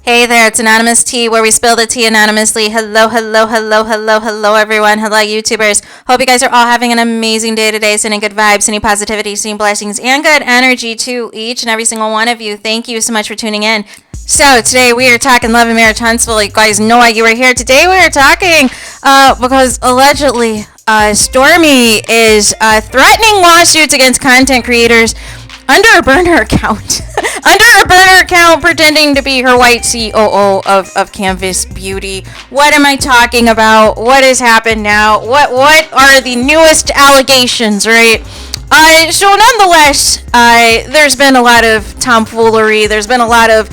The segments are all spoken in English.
Hey there, it's Anonymous Tea, where we spill the tea anonymously. Hello, hello, hello, hello, hello, everyone. Hello, YouTubers. Hope you guys are all having an amazing day today, sending good vibes, sending positivity, sending blessings, and good energy to each and every single one of you. Thank you so much for tuning in. So, today we are talking Love and Marriage Huntsville. You guys know why you were here. Today we are talking because allegedly Stormi is threatening lawsuits against content creators under a burner account. Under a burner account, pretending to be her white COO of Canvas Beauty. What am I talking about? What has happened now? What are the newest allegations, right? So nonetheless, there's been a lot of tomfoolery. There's been a lot of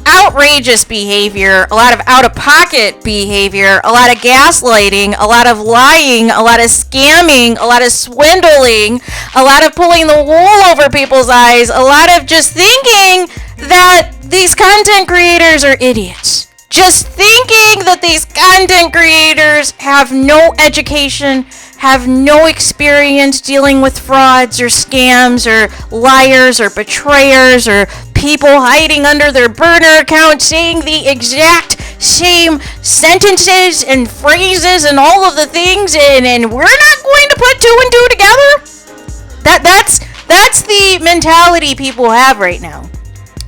outrageous behavior, a lot of out-of-pocket behavior, a lot of gaslighting, a lot of lying, a lot of scamming, a lot of swindling, a lot of pulling the wool over people's eyes, a lot of just thinking that these content creators are idiots. Just thinking that these content creators have no education, have no experience dealing with frauds or scams or liars or betrayers or people hiding under their burner account saying the exact same sentences and phrases and all of the things, and we're not going to put two and two together. That's the mentality people have right now.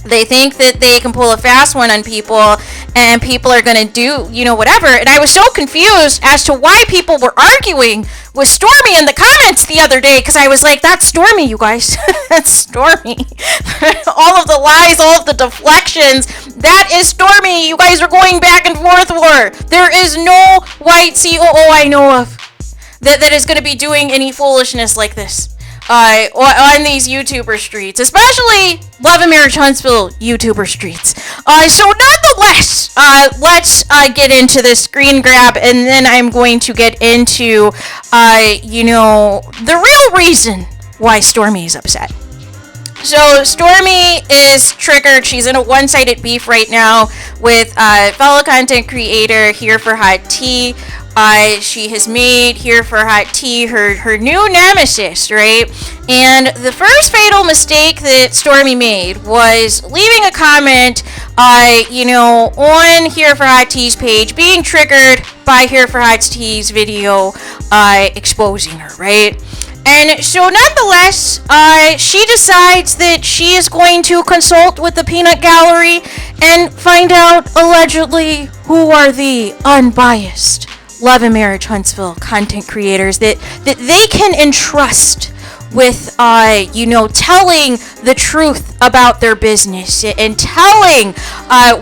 They think that they can pull a fast one on people and people are going to do, whatever. And I was so confused as to why people were arguing with Stormi in the comments the other day, because I was like, that's Stormi, you guys. That's Stormi. All of the lies, all of the deflections, that is Stormi. You guys are going back and forth for. There is no white COO I know of that is going to be doing any foolishness like this. On these YouTuber streets, especially Love and Marriage Huntsville YouTuber streets. So nonetheless, let's get into this screen grab, and then I'm going to get into, the real reason why Stormi is upset. So Stormi is triggered. She's in a one-sided beef right now with fellow content creator Here for Hot Tea. She has made Here for Hot Tea her new nemesis, right? And the first fatal mistake that Stormi made was leaving a comment, on Here for Hot Tea's page, being triggered by Here for Hot Tea's video, exposing her, right? And so nonetheless, she decides that she is going to consult with the peanut gallery and find out allegedly who are the unbiased Love and Marriage Huntsville content creators that they can entrust with, telling the truth about their business and telling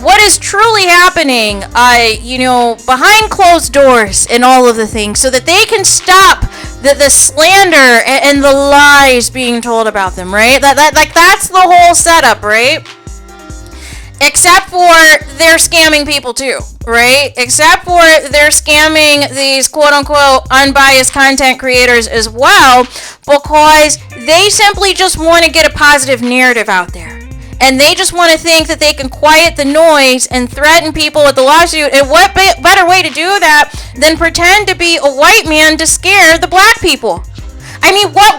what is truly happening, behind closed doors and all of the things, so that they can stop the slander and the lies being told about them, right? That's the whole setup, right? Except for they're scamming people too, right? Except for they're scamming these quote-unquote unbiased content creators as well, because they simply just want to get a positive narrative out there. And they just want to think that they can quiet the noise and threaten people with the lawsuit. And what better way to do that than pretend to be a white man to scare the black people? I mean, what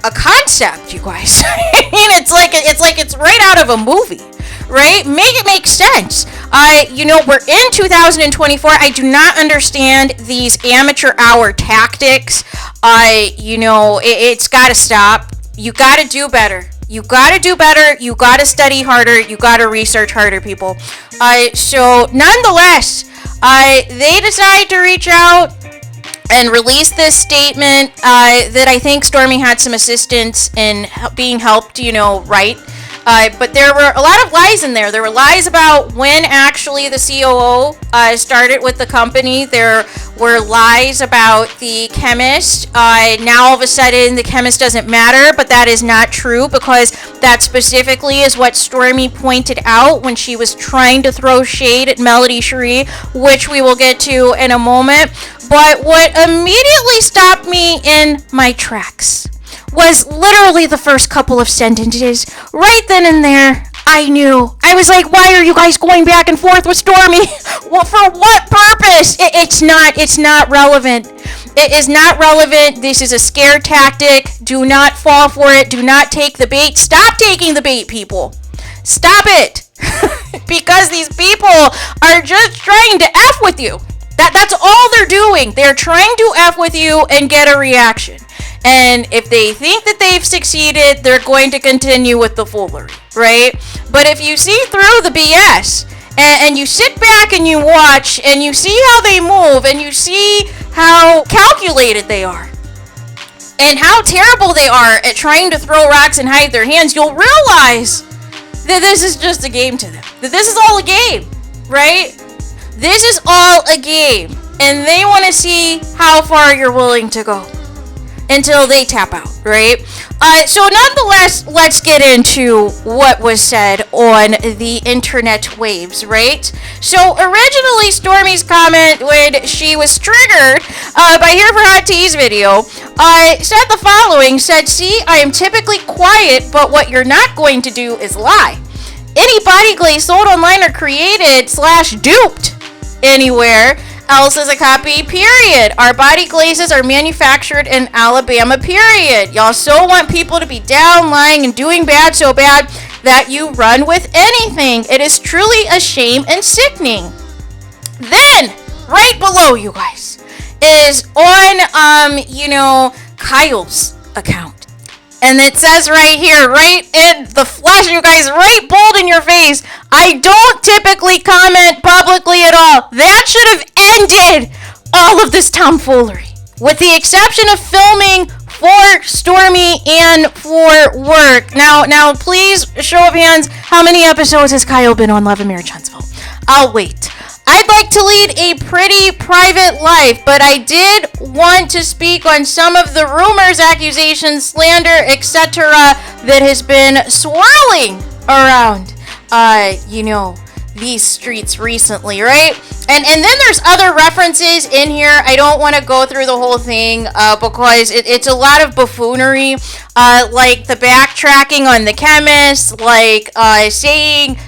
a concept, you guys. I mean, it's like it's right out of a movie. Right? Make it make sense. We're in 2024. I do not understand these amateur hour tactics. It's got to stop. You got to do better. You got to do better. You got to study harder. You got to research harder, people. So nonetheless, they decide to reach out and release this statement that I think Stormi had some assistance in being helped, write. But there were a lot of lies in there. There were lies about when actually the COO started with the company. There were lies about the chemist. Now all of a sudden the chemist doesn't matter, but that is not true, because that specifically is what Stormi pointed out when she was trying to throw shade at Melody Sheree, which we will get to in a moment. But what immediately stopped me in my tracks was literally the first couple of sentences. Right then and there, I knew. I was like, why are you guys going back and forth with Stormi? Well, for what purpose? It's not relevant. It is not relevant. This is a scare tactic. Do not fall for it. Do not take the bait. Stop taking the bait, people. Stop it. because these people are just trying to F with you. That's all they're doing. They're trying to F with you and get a reaction. And if they think that they've succeeded, they're going to continue with the foolery, right? But if you see through the BS and you sit back and you watch and you see how they move and you see how calculated they are and how terrible they are at trying to throw rocks and hide their hands, you'll realize that this is just a game to them. That this is all a game, right? This is all a game. And they want to see how far you're willing to go until they tap out, right? So nonetheless, let's get into what was said on the internet waves, right? So originally, Stormi's comment when she was triggered by Here for Hot Tea's video, said the following, said, "See, I am typically quiet, but what you're not going to do is lie. Any body glaze sold online or created / duped anywhere else is a copy, period. Our body glazes are manufactured in Alabama, period. Y'all so want people to be down, lying, and doing bad so bad that you run with anything. It is truly a shame and sickening." Then, right below you guys, is on, Kyle's account. And it says right here, right in the flesh, you guys, right bold in your face, "I don't typically comment publicly at all." That should have ended all of this tomfoolery. With the exception of filming for Stormi and for work. Now, please, show of hands, how many episodes has Kyle been on Love and Marriage Huntsville? I'll wait. I'd like to lead a pretty private life, but I did want to speak on some of the rumors, accusations, slander, etc. that has been swirling around, these streets recently, right? And then there's other references in here. I don't want to go through the whole thing because it's a lot of buffoonery, like the backtracking on the chemist, like saying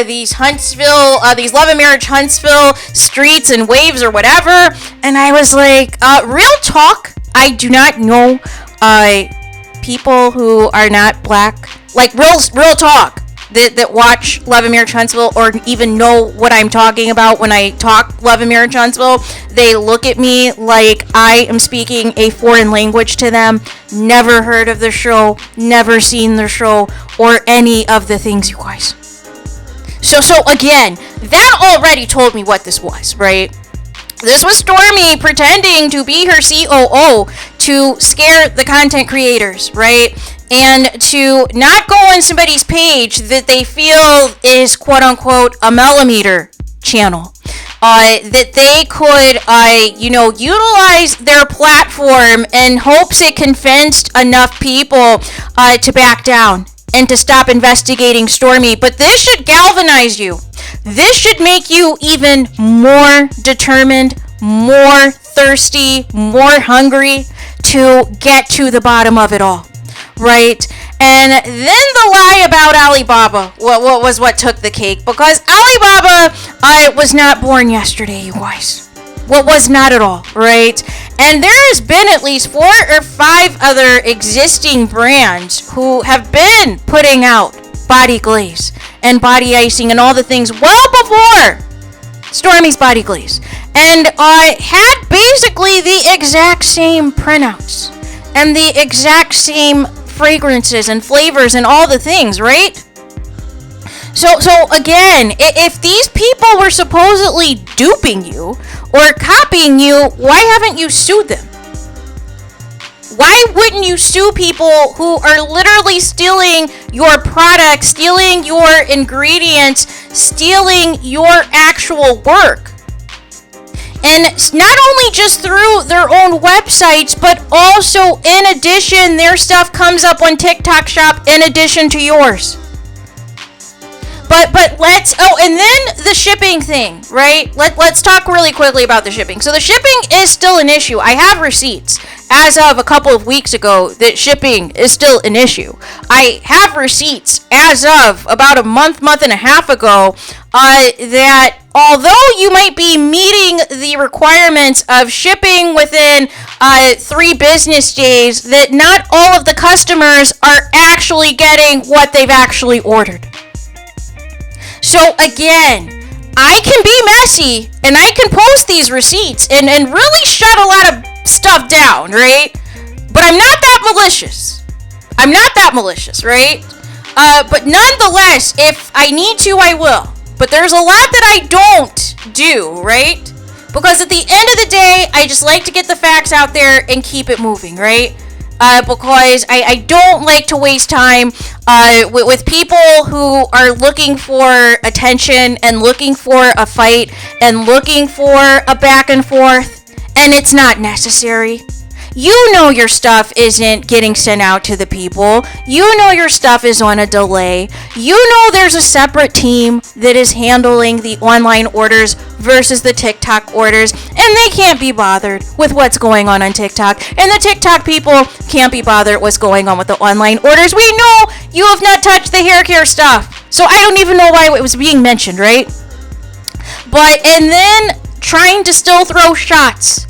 these Huntsville, these Love and Marriage Huntsville streets and waves or whatever. And I was like, real talk, I do not know people who are not black, like real talk. That watch Love and Marriage Huntsville or even know what I'm talking about when I talk Love and Marriage Huntsville. They look at me like I am speaking a foreign language to them. Never heard of the show, never seen the show, or any of the things, you guys. So again, that already told me what this was, right? This was Stormi pretending to be her COO to scare the content creators, right? And to not go on somebody's page that they feel is quote-unquote a millimeter channel. That they could, utilize their platform in hopes it convinced enough people to back down and to stop investigating Stormi. But this should galvanize you. This should make you even more determined, more thirsty, more hungry to get to the bottom of it all. Right? And then the lie about Alibaba what took the cake, because Alibaba was not born yesterday, you guys. Was not at all, right? And there has been at least 4 or 5 other existing brands who have been putting out body glaze and body icing and all the things well before Stormi's body glaze, and had basically the exact same printouts and the exact same fragrances and flavors and all the things, right? So again, if these people were supposedly duping you or copying you, why haven't you sued them? Why wouldn't you sue people who are literally stealing your product, stealing your ingredients, stealing your actual work? And not only just through their own websites, but also in addition, their stuff comes up on TikTok Shop in addition to yours. But and then the shipping thing, right? Let's talk really quickly about the shipping. So the shipping is still an issue. I have receipts as of a couple of weeks ago that shipping is still an issue. I have receipts as of about a month and a half ago that although you might be meeting the requirements of shipping within 3 business days, that not all of the customers are actually getting what they've actually ordered. So again, I can be messy and I can post these receipts and really shut a lot of stuff down, right? But I'm not that malicious. Right? But nonetheless, if I need to, I will. But there's a lot that I don't do, right? Because at the end of the day, I just like to get the facts out there and keep it moving, right? Because I don't like to waste time with people who are looking for attention and looking for a fight and looking for a back and forth, and it's not necessary. You know your stuff isn't getting sent out to the people. You know your stuff is on a delay. You know there's a separate team that is handling the online orders versus the TikTok orders, and they can't be bothered with what's going on TikTok, and the TikTok people can't be bothered what's going on with the online orders. We know you have not touched the hair care stuff, so I don't even know why it was being mentioned, right? And then trying to still throw shots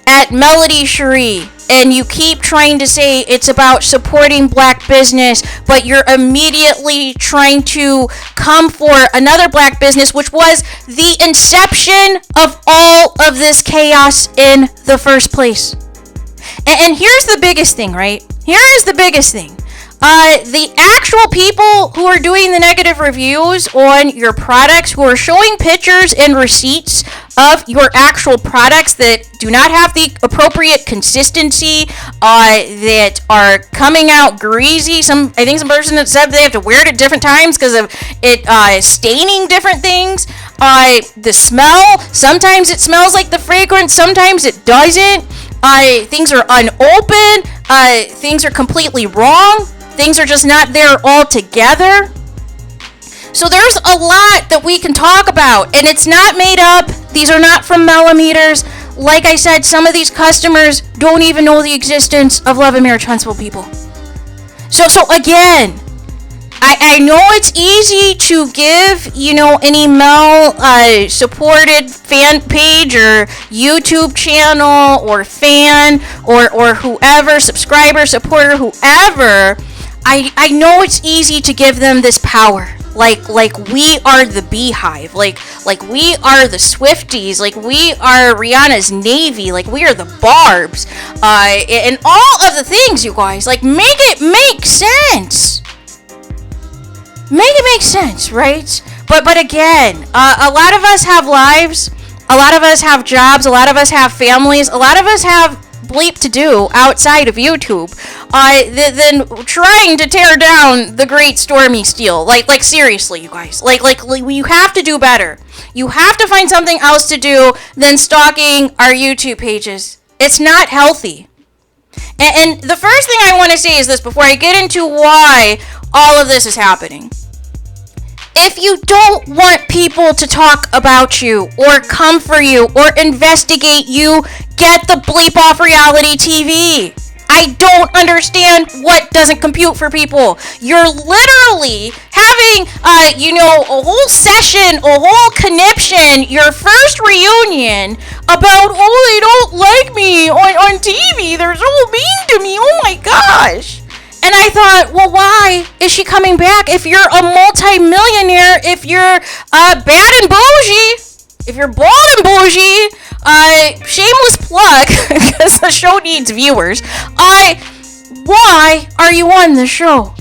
at Melody Sheree, and you keep trying to say it's about supporting black business, but you're immediately trying to come for another black business, which was the inception of all of this chaos in the first place. And here's the biggest thing, right? Here is the biggest thing. The actual people who are doing the negative reviews on your products, who are showing pictures and receipts of your actual products that do not have the appropriate consistency, that are coming out greasy. I think some person that said they have to wear it at different times because of it staining different things. The smell, sometimes it smells like the fragrance, sometimes it doesn't. Things are unopened. Things are completely wrong. Things are just not there altogether. So there's a lot that we can talk about, and it's not made up. These are not from millimeters. Like I said, some of these customers don't even know the existence of Love and Marriage Huntsville people. So again, I know it's easy to give, an email supported fan page or YouTube channel or fan or whoever, subscriber, supporter, whoever. I know it's easy to give them this power. Like we are the Beehive, like we are the Swifties, like we are Rihanna's Navy, like we are the Barbs, and all of the things, you guys. Like, make it make sense. Make it make sense, right? But again, a lot of us have lives, a lot of us have jobs, a lot of us have families, a lot of us have bleep to do outside of YouTube, than trying to tear down the great Stormi Steele. Like seriously, you guys. Like you have to do better. You have to find something else to do than stalking our YouTube pages. It's not healthy. And the first thing I want to say is this before I get into why all of this is happening. If you don't want people to talk about you or come for you or investigate you, get the bleep off reality TV. I don't understand what doesn't compute for people. You're literally having, a whole session, a whole conniption, your first reunion about, they don't like me on TV. They're so mean to me. Oh my gosh. And I thought, well, why is she coming back if you're a multi-millionaire, if you're bad and bougie, if you're bald and bougie, shameless plug, because the show needs viewers, why are you on the show?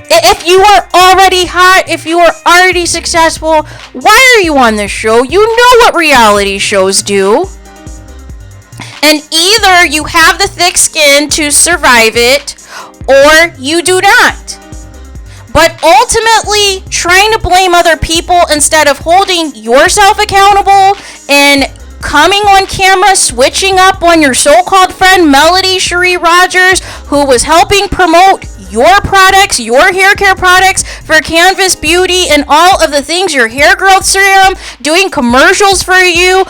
If you are already hot, if you are already successful, why are you on this show? You know what reality shows do. And either you have the thick skin to survive it, or you do not. But ultimately, trying to blame other people instead of holding yourself accountable and coming on camera, switching up on your so-called friend Melody Sheree Rogers, who was helping promote your products, your hair care products for Canvas Beauty and all of the things, your hair growth serum, doing commercials for you,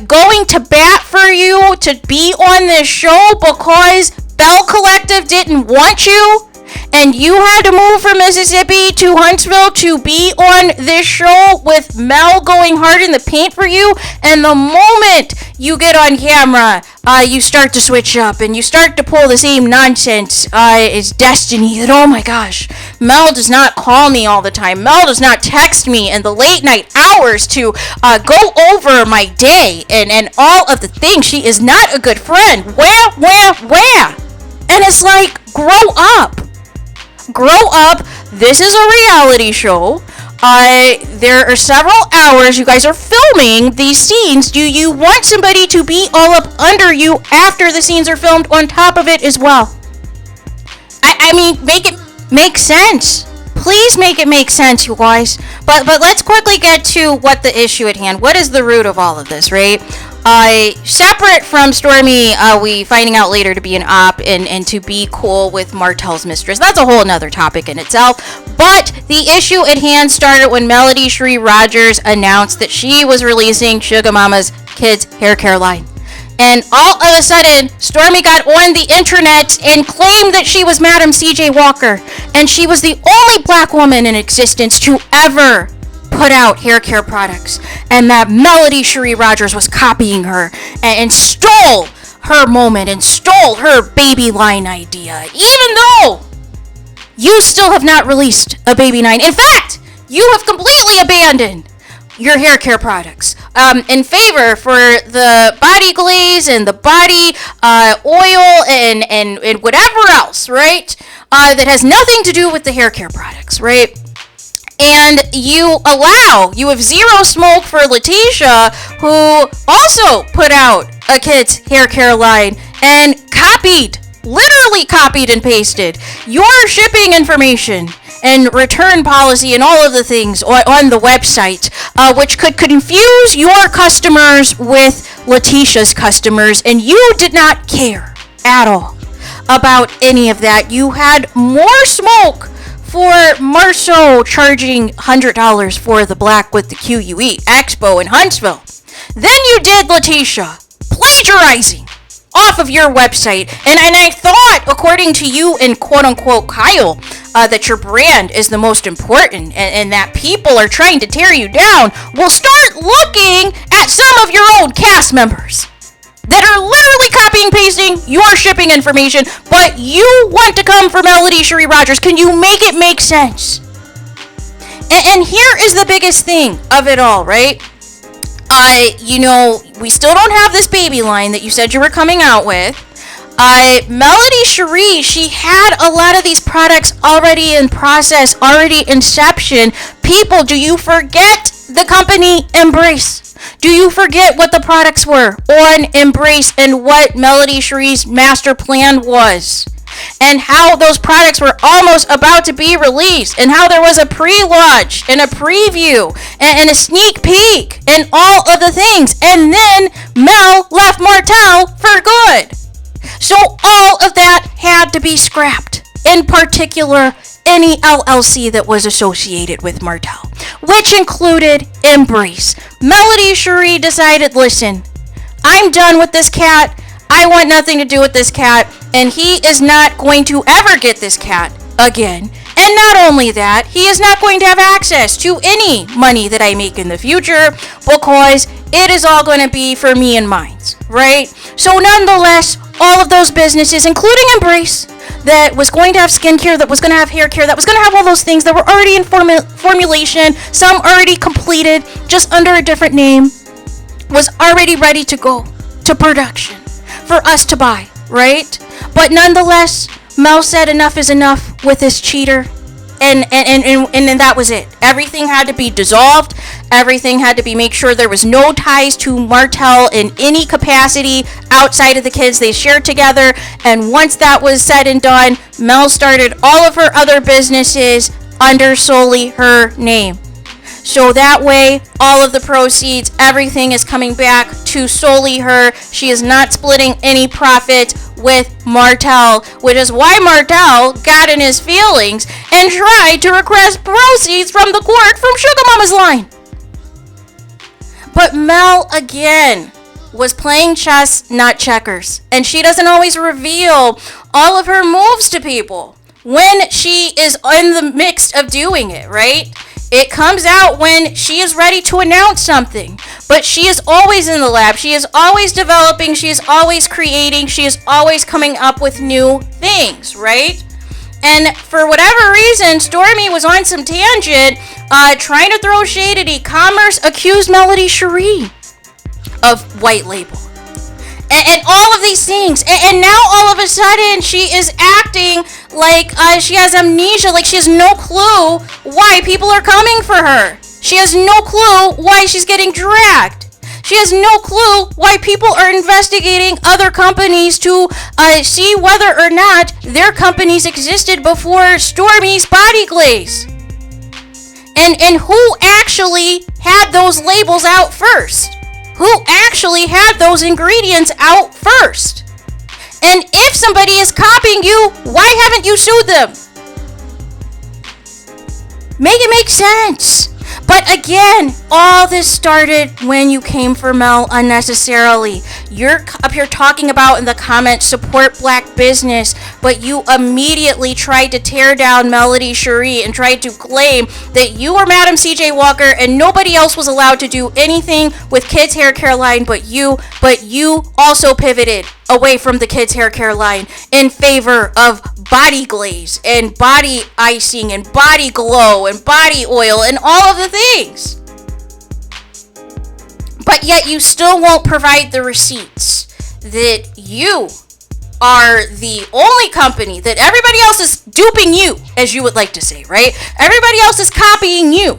going to bat for you to be on this show because Bell Collective didn't want you. And you had to move from Mississippi to Huntsville to be on this show with Mel going hard in the paint for you. And the moment you get on camera, you start to switch up and you start to pull the same nonsense. It's destiny that, oh my gosh, Mel does not call me all the time. Mel does not text me in the late night hours to go over my day and all of the things. She is not a good friend. Where? And it's like, grow up. Grow up. This is a reality show. There are several hours you guys are filming these scenes. Do you want somebody to be all up under you after the scenes are filmed on top of it as well? I mean, make it make sense. Please make it make sense, you guys. But let's quickly get to what the issue at hand. What is the root of all of this, right? Separate from Stormi, we finding out later to be an op and to be cool with Martel's mistress. That's a whole nother topic in itself. But the issue at hand started when Melody Sheree Rogers announced that she was releasing Sugar Mama's kids' hair care line. And all of a sudden, Stormi got on the internet and claimed that she was Madam CJ Walker. And she was the only black woman in existence to ever put out hair care products, and that Melody Sheree Rogers was copying her and stole her moment and stole her baby line idea, even though you still have not released a baby line. In fact, you have completely abandoned your hair care products in favor for the body glaze and the body oil and whatever else, right? That has nothing to do with the hair care products, right? And you have zero smoke for Letitia, who also put out a kid's hair care line and literally copied and pasted your shipping information and return policy and all of the things on the website, which could confuse your customers with Letitia's customers, and you did not care at all about any of that. You had more smoke for Marceau charging $100 for the Black with the QUE Expo in Huntsville than you did Letitia plagiarizing off of your website. And I thought, according to you and quote-unquote Kyle, that your brand is the most important and that people are trying to tear you down. Well, start looking at some of your own cast members that are literally copying and pasting your shipping information, but you want to come for Melody Sheree Rogers. Can you make it make sense? And here is the biggest thing of it all, right? We still don't have this baby line that you said you were coming out with. Melody Sheree, she had a lot of these products already in process, already inception. People, do you forget the company Embrace? Do you forget what the products were on Embrace and what Melody Sheree's master plan was? And how those products were almost about to be released, and how there was a pre-launch and a preview and a sneak peek and all of the things. And then Mel left Martel for good. So all of that had to be scrapped. In particular, any LLC that was associated with Martel, which included Embrace. Melody Sheree decided, listen, I'm done with this cat. I want nothing to do with this cat, and he is not going to ever get this cat again. And not only that, he is not going to have access to any money that I make in the future, because it is all going to be for me and mine, right? So nonetheless, all of those businesses, including Embrace, that was going to have skincare, that was going to have hair care, that was going to have all those things that were already in formulation, some already completed, just under a different name, was already ready to go to production for us to buy, right? But nonetheless, Mel said enough is enough with this cheater. And then that was it. Everything had to be dissolved. Everything had to be make sure there was no ties to Martel in any capacity outside of the kids they shared together. And once that was said and done, Mel started all of her other businesses under solely her name. So that way, all of the proceeds, everything is coming back to solely her. She is not splitting any profit with Martel, which is why Martel got in his feelings and tried to request proceeds from the court from Sugar Mama's line. But Mel, again, was playing chess, not checkers. And she doesn't always reveal all of her moves to people. when she is in the mix of doing it, right? It comes out when she is ready to announce something. But she is always in the lab. She is always developing. She is always creating. She is always coming up with new things, right? And for whatever reason, Stormi was on some tangent trying to throw shade at e-commerce, accused Melody Sheree of white label. And all of these things. And now all of a sudden she is acting like she has amnesia, like she has no clue why people are coming for her. She has no clue why she's getting dragged. She has no clue why people are investigating other companies to see whether or not their companies existed before Stormi's body glaze. And who actually had those labels out first? Who actually had those ingredients out first? And if somebody is copying you, why haven't you sued them? Make it make sense. But again, all this started when you came for Mel unnecessarily. You're up here talking about in the comments, support black business, but you immediately tried to tear down Melody Sheree and tried to claim that you were Madam CJ Walker and nobody else was allowed to do anything with kids hair care line but you also pivoted away from the kids hair care line in favor of body glaze and body icing and body glow and body oil and all of the things. But yet you still won't provide the receipts that you are the only company that everybody else is duping you, as you would like to say, right? Everybody else is copying you.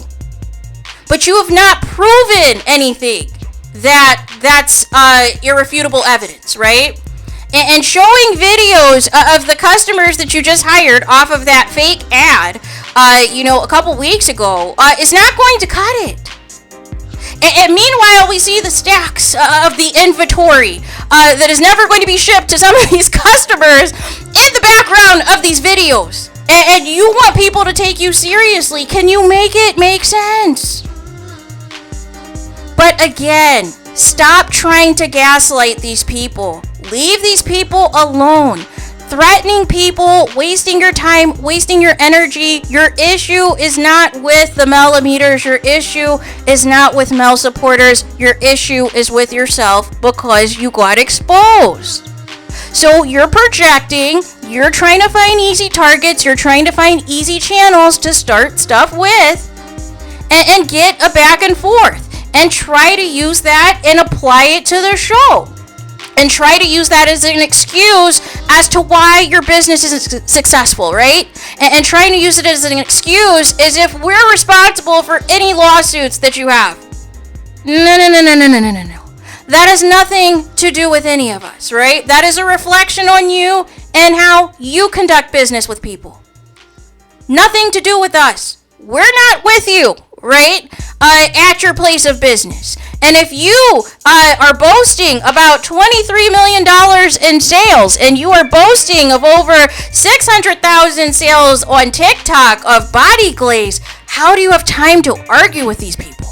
But you have not proven anything that's irrefutable evidence, right? And showing videos of the customers that you just hired off of that fake ad, a couple weeks ago, is not going to cut it. And meanwhile, we see the stacks of the inventory that is never going to be shipped to some of these customers in the background of these videos. And you want people to take you seriously. Can you make it make sense? But again, stop trying to gaslight these people. Leave these people alone. Threatening people, wasting your time, wasting your energy. Your issue is not with the Melimeters. Your issue is not with Mel supporters. Your issue is with yourself because you got exposed. So you're projecting, you're trying to find easy targets, you're trying to find easy channels to start stuff with and get a back and forth. And try to use that and apply it to the show. And try to use that as an excuse as to why your business isn't successful, right? And trying to use it as an excuse as if we're responsible for any lawsuits that you have. No. That has nothing to do with any of us, right? That is a reflection on you and how you conduct business with people. Nothing to do with us. We're not with you, right? At your place of business. And if you are boasting about $23 million in sales and you are boasting of over 600,000 sales on TikTok of body glaze, how do you have time to argue with these people?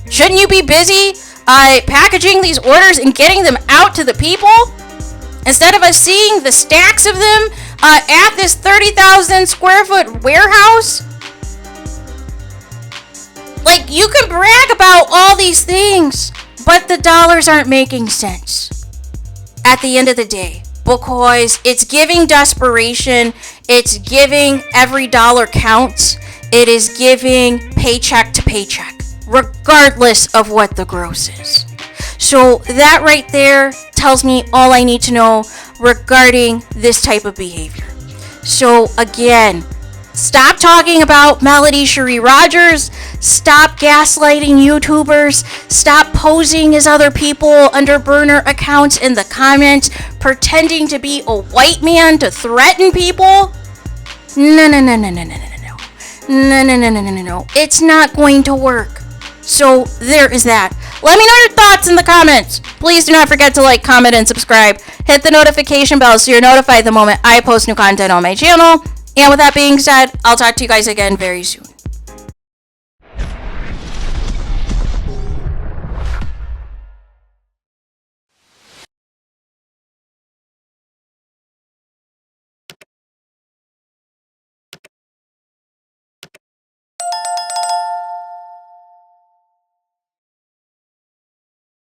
Shouldn't you be busy packaging these orders and getting them out to the people? Instead of us seeing the stacks of them at this 30,000 square foot warehouse? Like, you can brag about all these things, but the dollars aren't making sense at the end of the day because it's giving desperation, it's giving every dollar counts, it is giving paycheck to paycheck, regardless of what the gross is. So that right there tells me all I need to know regarding this type of behavior. So again, stop talking about Melody Sheree Rogers. Stop gaslighting YouTubers. Stop posing as other people under burner accounts in the comments, pretending to be a white man to threaten people. No. It's not going to work. So there is that. Let me know your thoughts in the comments. Please do not forget to like, comment, and subscribe. Hit the notification bell so you're notified the moment I post new content on my channel. And with that being said, I'll talk to you guys again very soon.